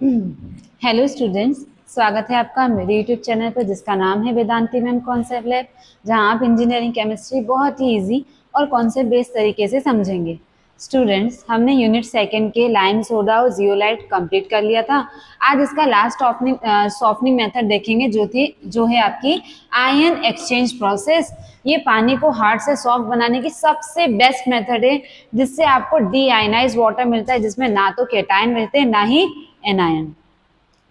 Hello students, स्वागत है आपका मेरे यूट्यूब चैनल पर जिसका नाम है वेदांती मैम कॉन्सेप्ट लैब, जहां आप इंजीनियरिंग केमिस्ट्री बहुत ही इजी और कॉन्सेप्ट बेस्ड तरीके से समझेंगे। स्टूडेंट्स, हमने यूनिट सेकंड के लाइम सोडा और जियोलाइट कंप्लीट कर लिया था। आज इसका लास्ट सॉफ्टनिंग मेथड देखेंगे जो है आपकी आयन एक्सचेंज प्रोसेस। ये पानी को हार्ड से सॉफ्ट बनाने की सबसे बेस्ट मेथड है, जिससे आपको डी आयनाइज वाटर मिलता है, जिसमें ना तो केटायन रहते हैं ना ही एनायन।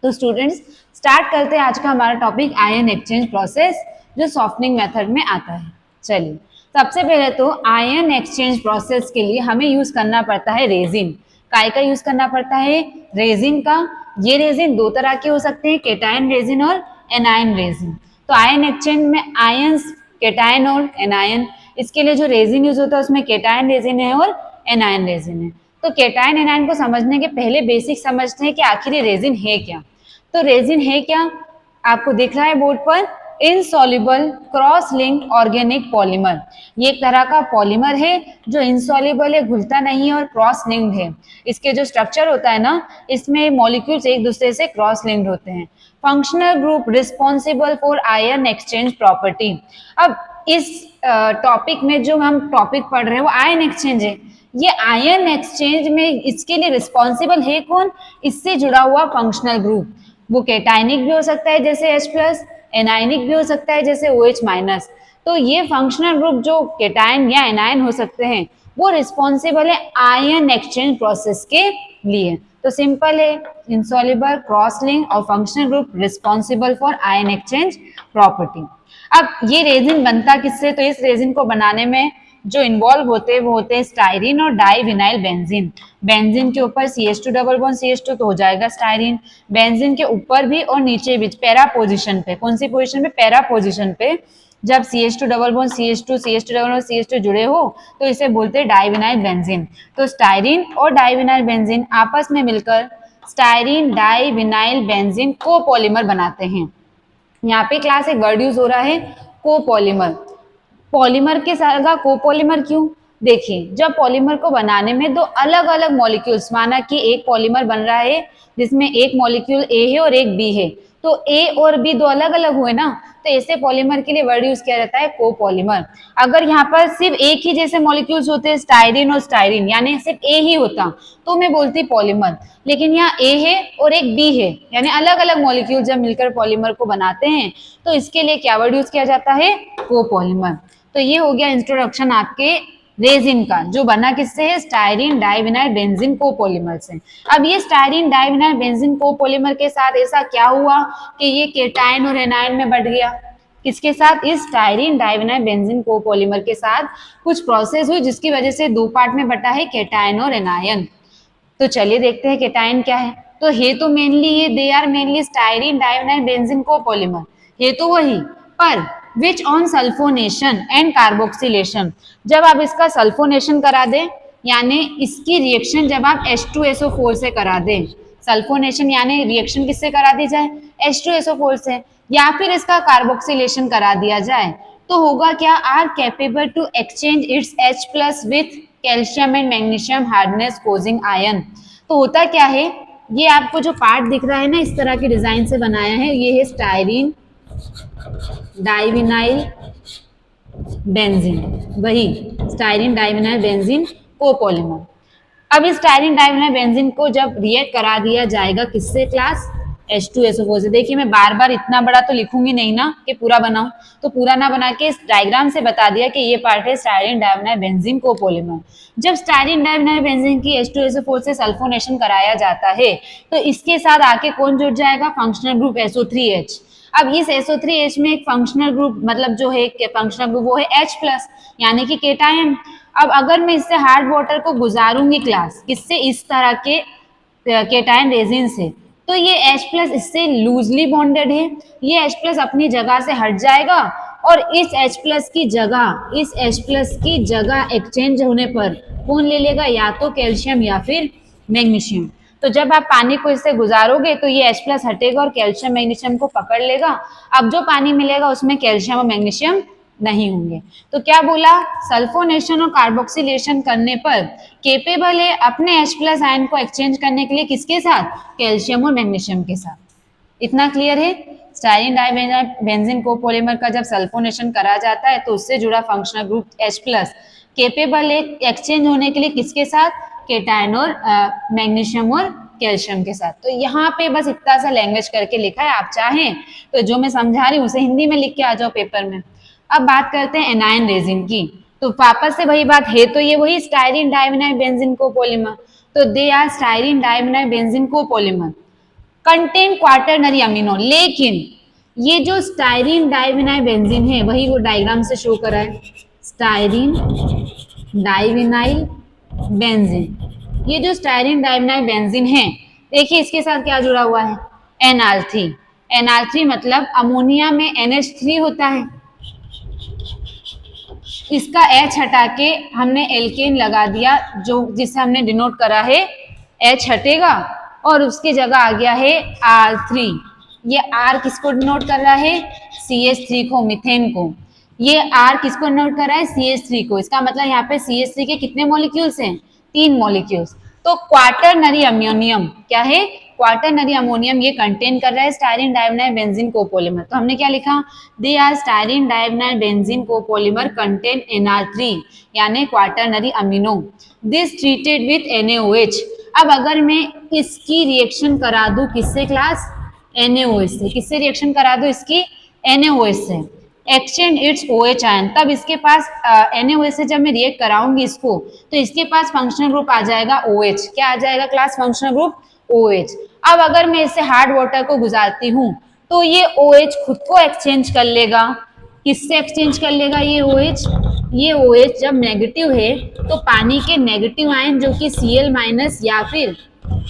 तो स्टूडेंट्स, स्टार्ट करते हैं आज का हमारा टॉपिक आयन एक्सचेंज प्रोसेस, जो सॉफ्टनिंग मेथड में आता है। चलिए, सबसे पहले तो आयन एक्सचेंज प्रोसेस के लिए हमें यूज करना पड़ता है रेजिन। काय का यूज करना पड़ता है? रेजिन का। ये रेजिन दो तरह के हो सकते हैं, केटायन रेजिन और एनायन रेजिन। तो आयन एक्सचेंज में आयंस, केटायन और एनायन, इसके लिए जो रेजिन यूज होता है उसमें केटायन रेजिन है और एनायन रेजिन है। तो केटायन एनायन को समझने के पहले बेसिक समझते हैं कि आखिर ये रेजिन है क्या। तो रेजिन है क्या, आपको दिख रहा है बोर्ड पर, insoluble cross linked organic polymer. ये एक तरह का पॉलीमर है जो इनसॉल्युबल है, घुलता नहीं है और क्रॉस लिंक्ड है। इसके जो स्ट्रक्चर होता है ना, इसमें मॉलिक्यूल्स एक दूसरे से क्रॉस लिंक्ड होते हैं। Functional group responsible for ion exchange property. अब इस टॉपिक में जो हम टॉपिक पढ़ रहे हैं वो आयन एक्सचेंज है। ये आयन एक्सचेंज में इसके लिए रिस्पॉन्सिबल है कौन? इससे जुड़ा हुआ फंक्शनल ग्रुप। वो केटाइनिक भी हो सकता है जैसे H+, एनायनिक भी हो सकता है जैसे OH-। तो ये फंक्शनल ग्रुप जो केटायन या एनायन हो सकते हैं, वो रिस्पॉन्सिबल है आयन एक्सचेंज प्रोसेस के लिए। तो सिंपल है, इंसॉल्युबल, क्रॉस लिंक और functional group responsible for ion exchange property. अब ये रेजिन बनता किससे? तो इस रेजिन को बनाने में जो इन्वॉल्व होते हैं वो होते हैं स्टायरीन और डाइविनाइल बेंजीन। बेंजीन के ऊपर CH2 डबल बॉन्ड CH2 तो हो जाएगा स्टायरीन। बेंजीन के ऊपर भी और नीचे भी पैरा पोजीशन पे, कौन सी पोजीशन पे? पैरा पोजीशन पे जब CH2 double bond CH2 CH2 double bond CH2 जुड़े हो तो इसे बोलते हैं डाइविनाइल बेंजीन। तो स्टायरीन और डाइविनाइल बेंजीन आपस में मिलकर स्टायरीन डाइविनाइल बेंजीन कोपॉलीमर बनाते हैं। यहाँ पे क्लास एक वर्ड यूज हो रहा है, कोपॉलीमर। पॉलीमर के साथ कोपॉलीमर क्यों? देखिए, जब पॉलीमर को बनाने में दो अलग अलग मॉलिक्यूल्स, माना कि एक पॉलीमर बन रहा है जिसमें एक मॉलिक्यूल ए है और एक बी है, तो ए और बी दो अलग अलग हुए ना, तो ऐसे पॉलीमर के लिए वर्ड यूज किया जाता है कोपॉलीमर। अगर यहाँ पर सिर्फ एक ही जैसे मॉलिक्यूल्स होते, स्टायरीन और स्टायरीन, यानी सिर्फ ए ही होता तो मैं बोलती पॉलीमर। लेकिन यहाँ ए है और एक बी है, यानी अलग अलग मॉलिक्यूल जब मिलकर पॉलीमर को बनाते हैं तो इसके लिए क्या वर्ड यूज किया जाता है? कोपॉलीमर। तो ये हो गया इंट्रोडक्शन आपके रेजिन का, जो बना किससे है? स्टायरीन डाइविनाइल बेंजीन कोपॉलीमर से। अब ये स्टायरीन डाइविनाइल बेंजीन कोपॉलीमर के साथ ऐसा क्या हुआ कि ये केटायन और एनायन में बढ़ गया? किसके साथ? इस स्टायरीन डाइविनाइल बेंजीन कोपॉलीमर के साथ कुछ प्रोसेस हुई जिसकी वजह से दो पार्ट में बटा है, केटायन और एनायन। तो चलिए देखते हैं केटायन क्या है। तो हे तो मेनली ये they are mainly styrene divinyl benzene copolymer, ये तो वही, पर which on sulphonation and carboxylation. जब आप इसका सल्फोनेशन करा दें, यानी इसकी रिएक्शन जब आप H2SO4 से करा दें, सल्फोनेशन यानी रिएक्शन किससे करा दी जाए? H2SO4 से, या फिर इसका कार्बोक्सिलेशन करा दिया जाए, तो होगा क्या? Are capable to exchange its H+ with calcium and magnesium hardness causing ion. तो होता क्या है, ये आपको जो पार्ट दिख रहा है ना, इस तरह की डिजाइन से बनाया है, ये है स्टायरीन डाइविनाइल बेंजीन, वही स्टायरीन डाइविनाइल बेंजीन कोपॉलीमर। अब इस स्टायरीन डाइविनाइल बेंजीन को जब रिएक्ट करा दिया जाएगा किससे क्लास? H2SO4 से। देखिए, मैं बार बार इतना बड़ा तो लिखूंगी नहीं ना कि पूरा बनाऊं, तो पूरा ना बना के इस डायग्राम से बता दिया कि ये पार्ट है स्टायरीन डाइविनाइल बेंजीन कोपॉलीमर। जब स्टायरीन डाइविनाइल बेंजीन की H2SO4 से सल्फोनेशन कराया जाता है तो इसके साथ आके कौन जुड़ जाएगा? Functional group SO3H। अब इस SO3H में एक फंक्शनल ग्रुप, मतलब जो है फंक्शनल ग्रुप, वो है H+, यानी कि केटायन। अब अगर मैं इससे हार्ड वाटर को गुजारूंगी क्लास, किससे? इस तरह के केटायन रेजिन से, तो ये H+ इससे लूजली बॉन्डेड है, ये H+ अपनी जगह से हट जाएगा और इस H+ की जगह एक्सचेंज होने पर कौन ले लेगा? या तो कैल्शियम या फिर मैग्नीशियम। तो जब आप पानी को इससे गुजारोगे तो ये H+ हटेगा और कैल्शियम मैग्नीशियम को पकड़ लेगा। अब जो पानी मिलेगा उसमें कैल्शियम और मैग्नीशियम नहीं होंगे। तो क्या बोला, सल्फोनेशन और कार्बोक्सिलेशन करने पर केपेबल है अपने H+ आयन को एक्सचेंज करने के लिए किसके साथ, कैल्शियम और मैग्नीशियम के साथ। इतना क्लियर है। स्टाइरिन डाइबेंजीन कोपोलिमर का जब सल्फोनेशन करा जाता है तो उससे जुड़ा फंक्शनल ग्रुप H+ केपेबल है एक्सचेंज होने के लिए किसके साथ, केटायन और मैग्नीशियम और कैल्शियम के साथ। तो यहाँ पे बस इतना सा लैंग्वेज करके लिखा है, आप चाहें तो जो मैं समझा रही हूँ उसे हिंदी में लिख के आ जाओ पेपर में। अब बात करते हैं एनायन रेजिन की। तो वापस से वही बात है, तो ये वही स्टाइरिन डाइविनाइल बेंजीन कोपोलिमर, तो they are styrene divinyl benzene copolymer contain quaternary amino. लेकिन ये जो स्टाइरिन डाइविनाइल बेंजीन है वही वो डायग्राम से शो करा है, स्टाइरिन डाइविनाइल बेंजीन। ये जो स्टाइरिन डाइविनाइल बेंजीन है, देखिए इसके साथ क्या जुड़ा हुआ है, NR3। NR3 मतलब अमोनिया में NH3 होता है, इसका H हटा के हमने एल्केन लगा दिया, जो जिसे हमने डिनोट करा है, H हटेगा और उसकी जगह आ गया है R3। ये R किसको डिनोट कर रहा है, CH3 को, मीथेन को। ये R किसको डिनोट कर रहा है, CH3 को। इसका मतलब यहाँ पे CH3 के कितने मॉलिक्यूल्स हैं, 3 मॉलिक्यूल्स। तो क्वाटरनरी अमोनियम क्या है, क्वाटरनरी अमोनियम ये कंटेन कर रहा है स्टाइरिन डाइविनाइल बेंजीन कोपोलिमर। तो हमने क्या लिखा, they are styrene divinyl benzene copolymer contain NR3 यानी quaternary amino, this treated with NaOH। अब अगर मैं इसकी रिएक्शन करा दूं किससे क्लास, NaOH से। किससे रिएक्शन करा दूं इसकी, NaOH से, एक्सचेंज इट्स OH आयन। तब इसके पास NaOH से जब मैं रिएक्ट कराऊंगी इसको, तो इसके पास फंक्शनल ग्रुप आ जाएगा OH। क्या आ जाएगा क्लास, फंक्शनल ग्रुप OH। अब अगर मैं इसे हार्ड वाटर को गुजारती हूँ तो ये OH खुद को एक्सचेंज कर लेगा। किससे एक्सचेंज कर लेगा ये OH, ये OH जब नेगेटिव है तो पानी के नेगेटिव आयन जो कि Cl- या फिर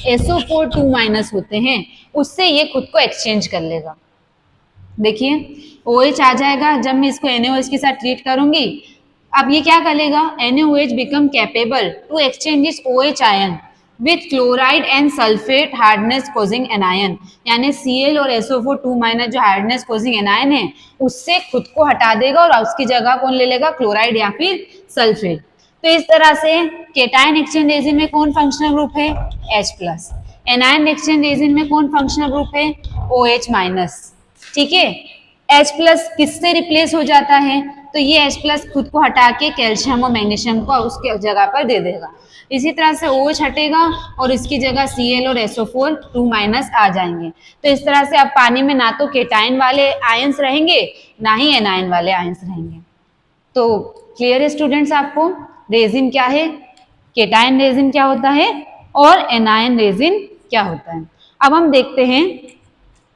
SO4 2- होते हैं, उससे ये खुद को एक्सचेंज कर लेगा। देखिए OH आ जाएगा, जब मैं इसको NaOH के साथ ट्रीट करूंगी, अब ये क्या करेगा, NaOH become capable to exchange its OH ion with chloride and sulphate hardness causing anion, यानी Cl और SO4 2- जो हार्डनेस कोजिंग एनायन है उससे खुद को हटा देगा और उसकी जगह कौन ले लेगा, क्लोराइड या फिर सल्फेट। तो इस तरह से केटायन एक्सचेंज रेजिन में कौन फंक्शनल ग्रुप है, H+। एनायन एक्सचेंज रेजिन में कौन फंक्शनल ग्रुप है, OH-। ठीक है, H+ किससे रिप्लेस हो जाता है, तो ये H+ खुद को हटा के कैल्शियम और मैग्नीशियम को उसके जगह पर दे देगा। इसी तरह से OH हटेगा और इसकी जगह Cl और SO4 2- आ जाएंगे। तो इस तरह से अब पानी में ना तो केटायन वाले आयंस रहेंगे ना ही एनायन वाले आयंस रहेंगे। तो क्लियर है स्टूडेंट्स आपको, रेजिन क्या है, केटायन रेजिन क्या होता है और एनायन रेजिन क्या होता है। अब हम देखते हैं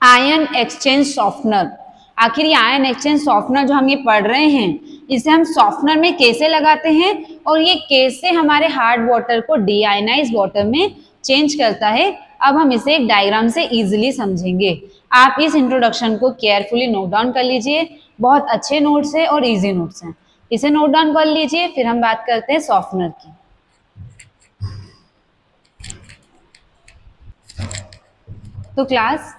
आयन एक्सचेंज सॉफ्टनर। आखिर ये आयन एक्सचेंज सॉफ्टनर जो हम ये पढ़ रहे हैं, इसे हम सॉफ्टनर में कैसे लगाते हैं और ये कैसे हमारे हार्ड वाटर को डीआयनाइज्ड वाटर में चेंज करता है, अब हम इसे एक डायग्राम से इजीली समझेंगे। आप इस इंट्रोडक्शन को केयरफुली नोट डाउन कर लीजिए, बहुत अच्छे नोट्स है और इजी नोट्स हैं, इसे नोट डाउन कर लीजिए। फिर हम बात करते हैं सॉफ्टनर की। तो क्लास,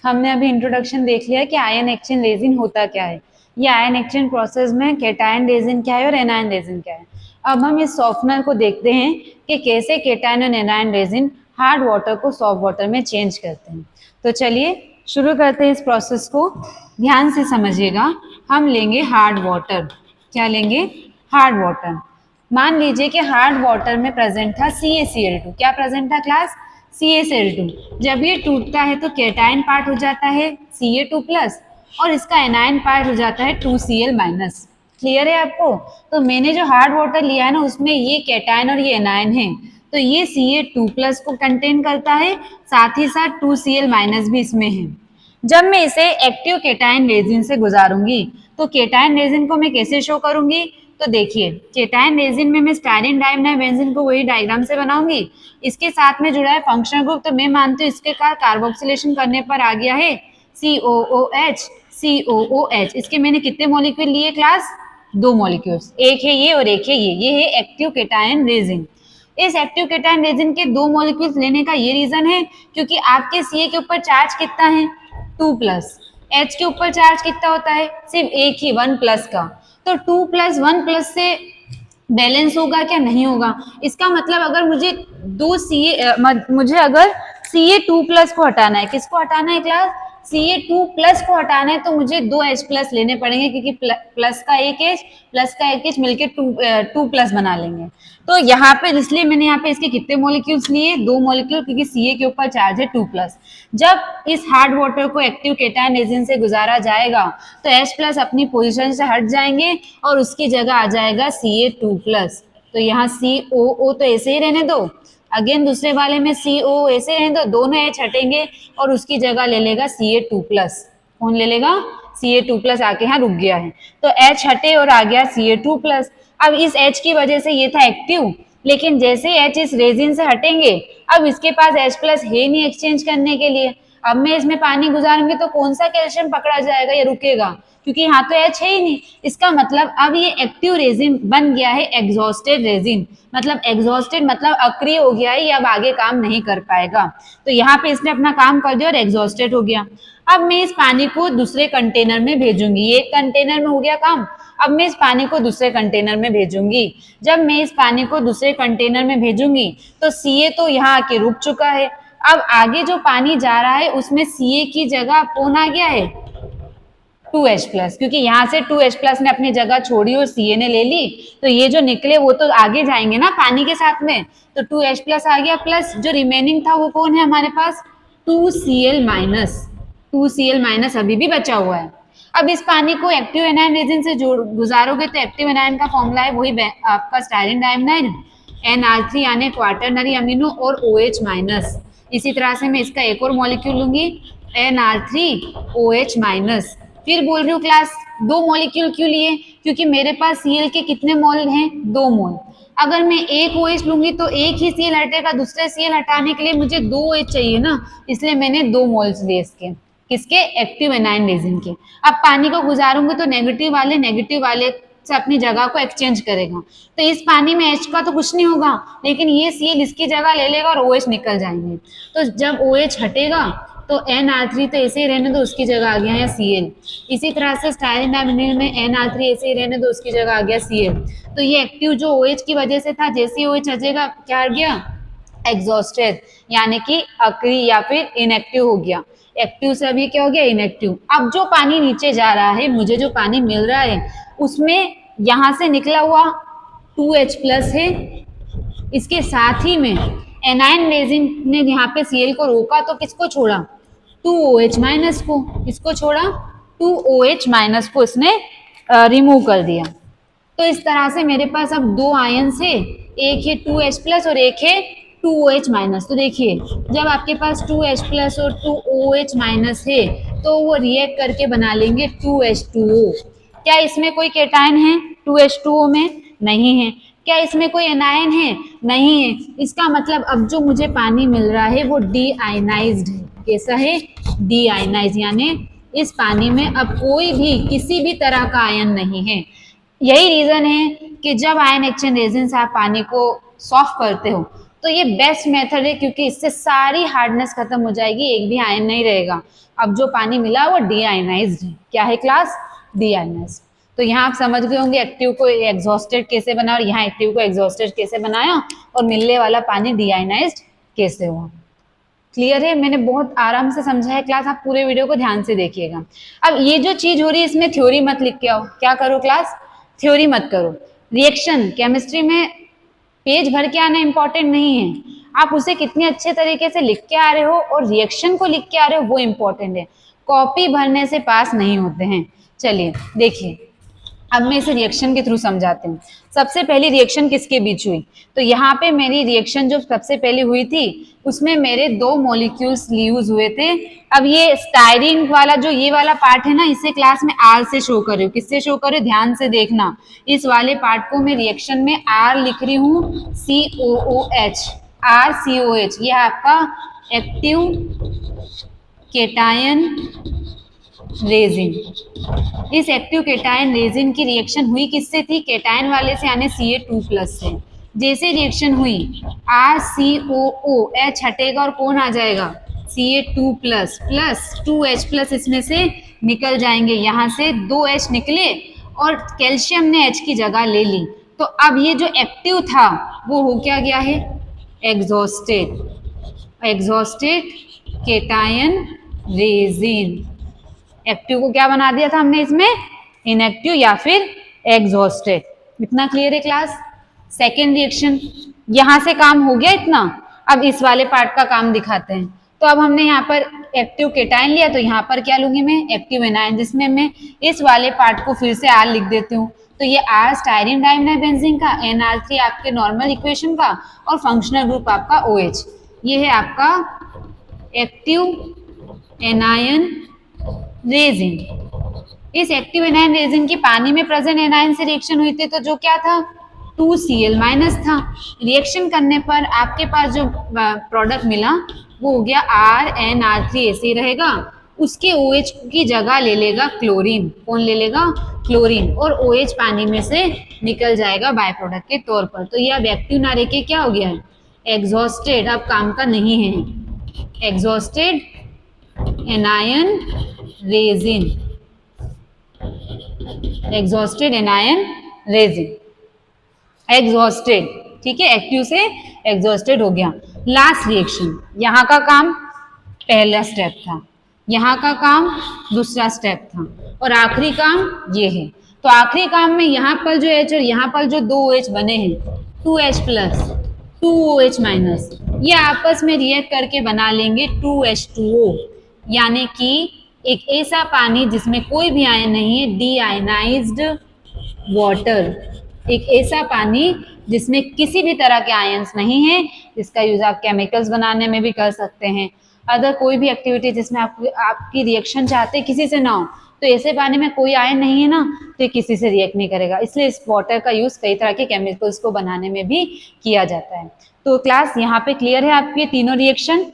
हमने अभी इंट्रोडक्शन देख लिया कि आयन एक्सचेंज रेजिन होता क्या है, ये आयन एक्सचेंज प्रोसेस में केटायन रेजिन क्या है और एनायन रेजिन क्या है। अब हम इस सॉफ्टनर को देखते हैं कि कैसे केटायन और एनायन रेजिन हार्ड वाटर को सॉफ्ट वाटर में चेंज करते हैं। तो चलिए शुरू करते हैं इस प्रोसेस को, ध्यान से समझिएगा। हम लेंगे हार्ड वाटर, क्या लेंगे, हार्ड वाटर। मान लीजिए कि हार्ड वाटर में प्रेजेंट था CaCl2। क्या प्रेजेंट था क्लास, CaCl2। जब ये टूटता है तो केटायन पार्ट हो जाता है Ca2+ और इसका एनायन पार्ट हो जाता है 2Cl-। क्लियर है आपको। तो मैंने जो हार्ड वाटर लिया है ना, उसमें ये केटायन और ये एनायन है, तो ये Ca2+ को कंटेन करता है, साथ ही साथ 2Cl- भी इसमें है। जब मैं इसे एक्टिव केटायन रेजिन से गुजारूंगी तो केटायन रेजिन को मैं कैसे शो करूंगी, तो देखिए केटायन रेजिन में मैं स्टाइरिन डाइविनाइल बेंजीन को वही डायग्राम से बनाऊंगी, इसके साथ में जुड़ा है फंक्शनल ग्रुप, तो मैं मानती हूँ इसके का कार्बोक्सिलेशन करने पर आ गया है COOH COOH। इसके मैंने कितने मॉलिक्यूल लिए क्लास, 2 मॉलिक्यूल्स, एक है ये और एक है ये है एक्टिव केटायन रेजिन। इस एक्टिव केटायन रेजिन के 2 मॉलिक्यूल्स लेने का ये रीजन है क्योंकि आपके Ca के ऊपर चार्ज कितना है, 2+, H के ऊपर चार्ज कितना होता है, सिर्फ एक ही 1+ का। तो 2+1+ से बैलेंस होगा क्या? नहीं होगा। इसका मतलब अगर मुझे अगर Ca2+ को हटाना है, किसको हटाना है क्लास? Ca2+ को हटाना है, तो मुझे 2H+ लेने पड़ेंगे, क्योंकि प्लस का एक H मिलके 2+ बना लेंगे। तो यहाँ पे इसलिए मैंने यहाँ पे इसके कितने मॉलिक्यूल्स लिए? 2 मॉलिक्यूल, क्योंकि Ca के ऊपर चार्ज है 2+। जब इस हार्ड वाटर को एक्टिव केटायन रेजिन से गुजारा जाएगा तो H+ अपनी पोजीशन से हट जाएंगे और उसकी जगह आ जाएगा Ca2+। तो यहाँ COO तो ऐसे ही रहने दो, अगेन दूसरे वाले में COO ऐसे रहने दो, दोनों H हटेंगे और उसकी जगह ले लेगा Ca2+। कौन ले लेगा? Ca2+ आके यहाँ रुक गया है, तो H हटे और आ गया Ca2+। अब इस H की वजह से ये था एक्टिव, लेकिन जैसे ही H इस रेजिन से हटेंगे, अब इसके पास H+ है नहीं एक्सचेंज करने के लिए। अब मैं इसमें पानी गुजारूंगी तो कौन सा कैल्शियम पकड़ा जाएगा या रुकेगा? क्योंकि यहाँ तो H है ही नहीं। इसका मतलब अब ये एक्टिव रेजिन बन गया है एग्जॉस्टेड रेजिन, मतलब एग्जॉस्टेड मतलब अक्रिय हो गया है, ये अब आगे काम नहीं कर पाएगा। तो यहाँ पे इसने अपना काम कर दिया और एग्जॉस्टेड हो गया। अब मैं इस पानी को दूसरे कंटेनर में भेजूंगी, ये एक कंटेनर में हो गया काम। अब मैं इस पानी को दूसरे कंटेनर में भेजूंगी। जब मैं इस पानी को दूसरे कंटेनर में भेजूंगी तो Ca तो यहाँ आके रुक चुका है। अब आगे जो पानी जा रहा है उसमें Ca की जगह कौन आ गया है? 2H+, क्योंकि यहाँ से 2H+ ने अपनी जगह छोड़ी और Ca ने ले ली, तो ये जो निकले वो तो आगे जाएंगे ना पानी के साथ में, तो 2H+ आ गया, प्लस जो रिमेनिंग था वो कौन है हमारे पास? 2Cl-, अभी भी बचा हुआ है। अब इस पानी को एक्टिव एनायन रेजिन से गुजारोगे तो एक्टिव एनायन का फॉर्मूला है वही आपका स्टायरीन डायमनाइन, NR3 यानी क्वाटरनरी अमीनो और OH-। इसी तरह से मैं इसका एक और मॉलिक्यूल लूंगी NR3OH-। फिर बोल रही हूँ क्लास 2 मॉलिक्यूल क्यों लिए? क्योंकि मेरे पास Cl के कितने मोल हैं? 2 मोल। अगर मैं एक OH लूंगी तो एक ही Cl हटेगा, दूसरे Cl हटाने के लिए मुझे 2 OH चाहिए ना, इसलिए मैंने 2 मोल्स लिए इसके। किसके? एक्टिव एनायन रेजिन के। अब पानी को गुजारूंगी तो नेगेटिव वाले से अपनी जगह को एक्सचेंज करेगा, तो इस पानी में H का तो कुछ नहीं होगा, लेकिन ये Cl इसकी जगह ले लेगा और OH निकल जाएंगे। तो जब OH हटेगा तो NR3 तो ऐसे ही रहने दो, उसकी जगह आ गया है Cl। इसी तरह से स्टायरीन डायमनाइन में NR3 ऐसे ही रहने दो, उसकी जगह आ गया Cl। तो ये एक्टिव जो OH की वजह से था, जैसे ही OH हटेगा क्या आ गया? एग्जॉस्टेड, यानी कि अक्रिय या फिर इनएक्टिव हो गया। एक्टिव से अभी क्या हो गया? इनएक्टिव। अब जो पानी नीचे जा रहा है, मुझे जो पानी मिल रहा है उसमें यहाँ से निकला हुआ 2H+ है, इसके साथ ही में एनायन रेजिन ने यहाँ पे Cl को रोका तो किसको छोड़ा? 2OH- को। किसको छोड़ा? 2OH- को इसने रिमूव कर दिया। तो इस तरह से मेरे पास अब 2 आयन्स है, एक है 2H+ और एक है 2OH-। तो देखिए जब आपके पास 2H+ और 2OH- है तो वो रिएक्ट करके बना लेंगे 2H2O। क्या इसमें कोई केटायन है 2H2O में? नहीं है। क्या इसमें कोई एनायन है? नहीं है। इसका मतलब अब जो मुझे पानी मिल रहा है वो डीआयनाइज्ड है। कैसा है? डीआयनाइज्ड, यानी इस पानी में अब कोई भी किसी भी तरह का आयन नहीं है। यही रीजन है कि जब आयन एक्सचेंज रेजिन से आप पानी को सॉफ्ट करते हो तो ये बेस्ट मेथड है, क्योंकि इससे सारी हार्डनेस खत्म हो जाएगी, एक भी आयन नहीं रहेगा। अब जो पानी मिला वो डीआयनाइज्ड है। क्या है क्लास? डीआयनाइज्ड। तो यहाँ आप समझ गए होंगे एक्टिव को एग्जॉस्टेड कैसे बना और यहाँ एक्टिव को एग्जॉस्टेड कैसे बनाया और मिलने वाला पानी डीआयनाइज्ड कैसे हुआ। क्लियर है? मैंने बहुत आराम से समझा है क्लास, आप पूरे वीडियो को ध्यान से देखिएगा। अब ये जो चीज हो रही है इसमें थ्योरी मत लिख के आओ। क्या करो क्लास? थ्योरी मत करो। रिएक्शन केमिस्ट्री में पेज भर के आना इंपॉर्टेंट नहीं है, आप उसे कितने अच्छे तरीके से लिख के आ रहे हो और रिएक्शन को लिख के आ रहे हो वो इंपॉर्टेंट है। कॉपी भरने से पास नहीं होते हैं। चलिए देखिए, अब मैं इसे रिएक्शन के थ्रू समझाते हैं। सबसे पहली रिएक्शन किसके बीच हुई? तो यहाँ पे मेरी रिएक्शन जो सबसे पहले हुई थी उसमें मेरे 2 मॉलिक्यूल्स यूज हुए थे। अब ये स्टायरीन वाला जो ये वाला पार्ट है ना, इसे क्लास में R से शो कर रही हूँ। किससे शो कर रही हूँ? ध्यान से देखना। इस वाले पार्ट को मैं रिएक्शन में R लिख रही हूँ, COOH, RCOH। ये आपका एक्टिव केटायन रेजिन। इस एक्टिव केटायन रेजिन की रिएक्शन हुई किससे थी? केटायन वाले से, यानी Ca2+ से। जैसे रिएक्शन हुई RCOOH हटेगा और कौन आ जाएगा? Ca2+ प्लस 2H+ इसमें से निकल जाएंगे। यहाँ से 2H निकले और कैल्शियम ने H की जगह ले ली, तो अब ये जो एक्टिव था वो हो क्या गया है, exhausted, exhausted cation resin. Active को क्या बना दिया था हमने इसमें, इनएक्टिव या फिर एग्जॉस्टेड। इतना क्लियर है क्लास। सेकेंड रिएक्शन, यहां से काम हो गया इतना, अब इस वाले पार्ट का काम दिखाते हैं। तो अब हमने यहाँ पर एक्टिव केटायन लिया, तो यहाँ पर क्या लूंगी मैं, एक्टिव एनायन, जिसमें मैं इस वाले पार्ट को फिर से आर लिख देती हूँ। तो ये आर स्टायरीन डाइमिथाइल बेंजीन का, NR3 आपके नॉर्मल इक्वेशन का, और फंक्शनल ग्रुप आपका OH। ये है आपका एक्टिव एनायन रेजिन। इस एक्टिव एनायन रेजिन की पानी में प्रेजेंट एनायन से रिएक्शन हुई थी, तो जो क्या था, 2Cl- था। रिएक्शन करने पर आपके पास जो प्रोडक्ट मिला वो हो गया RnR3, ऐसे ही रहेगा। उसके OH की जगह ले लेगा क्लोरीन। कौन ले लेगा, क्लोरीन, और OH पानी में से निकल जाएगा बाय प्रोडक्ट के तौर पर। तो ये अब एक्टिव ना रह के क्या हो गया है, एग्जॉस्टेड, अब काम का नहीं है, exhausted anion resin, exhausted anion resin, exhausted, ठीक है, एक्टिव से एग्जॉस्टेड हो गया। लास्ट रिएक्शन, यहाँ का काम पहला स्टेप था, यहाँ का काम दूसरा स्टेप था, और आखिरी काम ये है। तो आखिरी काम में यहाँ पर जो H और यहाँ पर जो 2 OH बने हैं, 2H प्लस 2 OH माइनस, ये आपस में रिएक्ट करके बना लेंगे 2H2O, यानी कि एक ऐसा पानी जिसमें कोई भी आयन नहीं है, डी आयनाइज्ड वाटर, एक ऐसा पानी जिसमें किसी भी तरह के आयंस नहीं है, जिसका यूज आप केमिकल्स बनाने में भी कर सकते हैं। अदर कोई भी एक्टिविटी जिसमें आपकी रिएक्शन चाहते किसी से ना हो, तो ऐसे पानी में कोई आयन नहीं है ना, तो किसी से रिएक्ट नहीं करेगा। इसलिए इस वाटर का यूज कई तरह के केमिकल्स को बनाने में भी किया जाता है। तो क्लास यहाँ पे क्लियर है आपके तीनों रिएक्शन।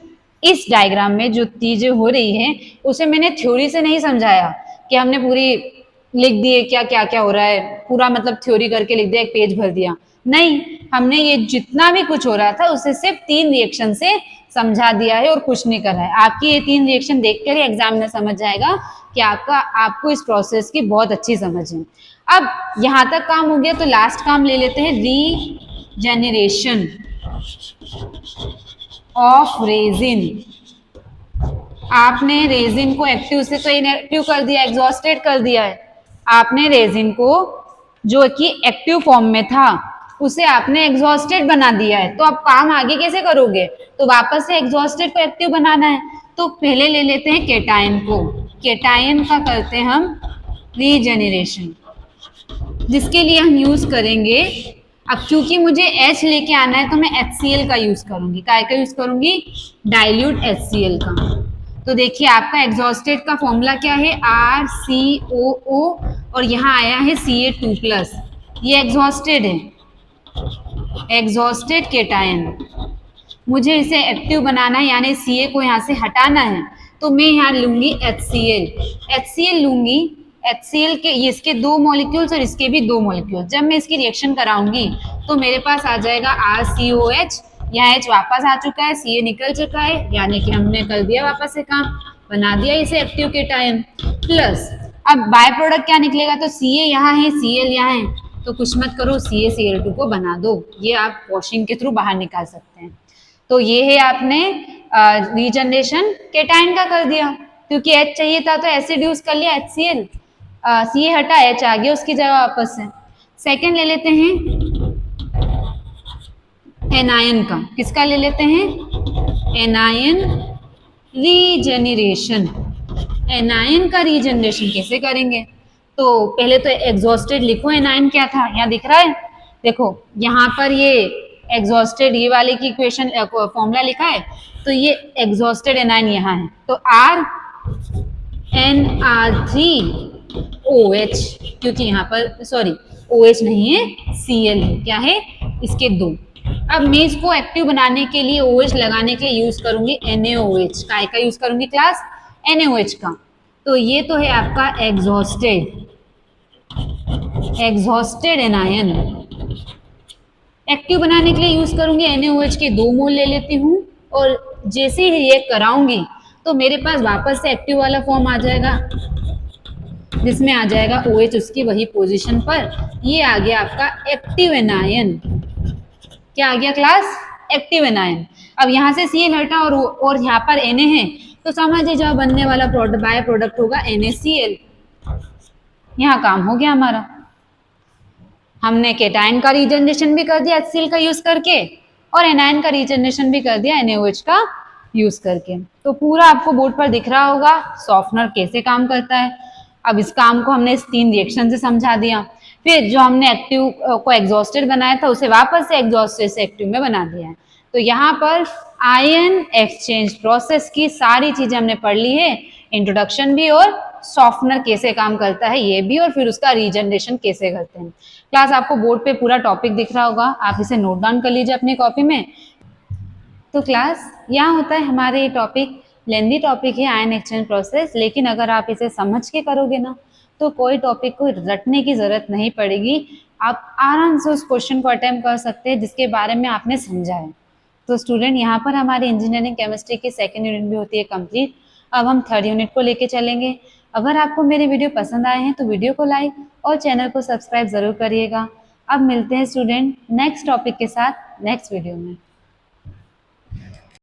इस डायग्राम में जो चीजें हो रही है उसे मैंने थ्योरी से नहीं समझाया कि हमने पूरी लिख दिए क्या क्या क्या हो रहा है, पूरा मतलब थ्योरी करके लिख दिया, एक पेज भर दिया, नहीं, हमने ये जितना भी कुछ हो रहा था उसे सिर्फ 3 रिएक्शन से समझा दिया है और कुछ नहीं कर रहा है। आपकी ये 3 रिएक्शन देखकर ही एग्जाम में समझ जाएगा कि आपको इस प्रोसेस की बहुत अच्छी समझ है। अब यहाँ तक काम हो गया, तो लास्ट काम ले लेते हैं, रीजेनरेशन ऑफ रेजिन। आपने रेजिन को एक्टिव से तो इनएक्टिव कर दिया, एग्जॉस्टेड कर दिया है। आपने रेजिन को जो कि एक्टिव फॉर्म में था उसे आपने एग्जॉस्टेड बना दिया है, तो अब काम आगे कैसे करोगे, तो वापस से एग्जॉस्टेड को एक्टिव बनाना है। तो पहले ले लेते हैं केटायन को, केटायन का करते हैं हम रीजेनरेशन, जिसके लिए हम यूज करेंगे, अब क्योंकि मुझे H लेके आना है तो मैं HCl का यूज करूंगी। काय का यूज करूंगी, डाइल्यूट HCl का। तो देखिए आपका एग्जॉस्टेड का फॉर्मूला क्या है, RCOO, और यहाँ आया है Ca2+, ये एग्जॉस्टेड है, एग्जॉस्टेड केटायन। मुझे इसे एक्टिव बनाना है, यानी Ca को यहाँ से हटाना है, तो मैं यहाँ लूंगी HCl लूंगी। HCl के ये इसके 2 मॉलिक्यूल्स और इसके भी 2 मॉलिक्यूल, जब मैं इसकी रिएक्शन कराऊंगी तो मेरे पास आ जाएगा RCOH, यहाँ H वापस आ चुका है, Ca निकल चुका है, यानी कि हमने कर दिया वापस से काम, बना दिया इसे एक्टिव केटायन। प्लस अब बाय प्रोडक्ट क्या निकलेगा, तो Ca यहाँ है, Cl यहाँ है, तो कुछ मत करो, CaCl2 को बना दो, ये आप वॉशिंग के थ्रू बाहर निकाल सकते हैं। तो ये है आपने रीजनरेशन केटायन का कर दिया, क्योंकि H चाहिए था तो एसिड यूज कर लिया HCl, Ca हटा, H आ गया उसकी जगह वापस से। सेकेंड ले लेते हैं एनायन का, किसका ले लेते हैं, एनायन रीजेनरेशन। एनायन का रीजेनरेशन कैसे करेंगे, तो पहले तो एग्जॉस्टेड लिखो, एनायन क्या था, यहाँ दिख रहा है, देखो यहाँ पर ये एग्जॉस्टेड, ये वाले की इक्वेशन फॉर्मूला लिखा है, तो ये एग्जॉस्टेड एनायन यहाँ है, तो RnR3OH, क्योंकि यहाँ पर सॉरी OH नहीं है, Cl है, क्या है, इसके 2। अब मैं इसको एक्टिव बनाने के लिए OH लगाने के लिए यूज करूंगी NaOH, काय का यूज करूंगी क्लास, NaOH का। तो ये तो है आपका एग्जॉस्टेड एनायन। एक्टिव बनाने के लिए यूज करूंगी NaOH के 2 मोल ले लेती हूँ, और जैसे ही ये कराऊंगी तो मेरे पास वापस से एक्टिव वाला फॉर्म आ जाएगा, जिसमें आ जाएगा OH उसकी वही पोजीशन पर। ये आ गया आपका एक्टिव एनायन। क्या आ गया क्लास? Active anion. अब यहाँ से Cl हटा और यहाँ पर Na है, तो समझिए जो बनने वाला प्रोडक्ट बाय प्रोडक्ट होगा NaCl। यहाँ काम हो गया हमारा। हमने केटायन का रीजनरेशन भी कर दिया HCl का यूज करके, और एनायन का रीजनरेशन भी कर दिया NaOH का यूज करके। तो पूरा आपको बोर्ड पर दिख रहा होगा सॉफ्टनर कैसे काम करता है। अब इस काम को हमने इस 3 रिएक्शन से समझा दिया। फिर जो हमने एक्टिव को एग्जॉस्टेड बनाया था उसे वापस से एग्जॉस्टेड से एक्टिव में बना दिया है। तो यहाँ पर आयन एक्सचेंज प्रोसेस की सारी चीजें हमने पढ़ ली है, इंट्रोडक्शन भी और सॉफ्टनर कैसे काम करता है ये भी, और फिर उसका रीजनरेशन कैसे करते हैं। क्लास आपको बोर्ड पे पूरा टॉपिक दिख रहा होगा, आप इसे नोट डाउन कर लीजिए अपनी कॉपी में। तो क्लास यहाँ होता है हमारे ये टॉपिक, लेंदी टॉपिक है आयन एक्सचेंज प्रोसेस, लेकिन अगर आप इसे समझ के करोगे ना तो कोई टॉपिक को रटने की जरूरत नहीं पड़ेगी। आप आराम से उस क्वेश्चन को अटेम्प्ट कर सकते हैं जिसके बारे में आपने समझा है। तो स्टूडेंट यहाँ पर हमारी इंजीनियरिंग केमिस्ट्री की 2nd यूनिट भी होती है कंप्लीट। अब हम 3rd यूनिट को लेके चलेंगे। अगर आपको मेरे वीडियो पसंद आए हैं तो वीडियो को लाइक और चैनल को सब्सक्राइब जरूर करिएगा। अब मिलते हैं स्टूडेंट नेक्स्ट टॉपिक के साथ नेक्स्ट वीडियो में।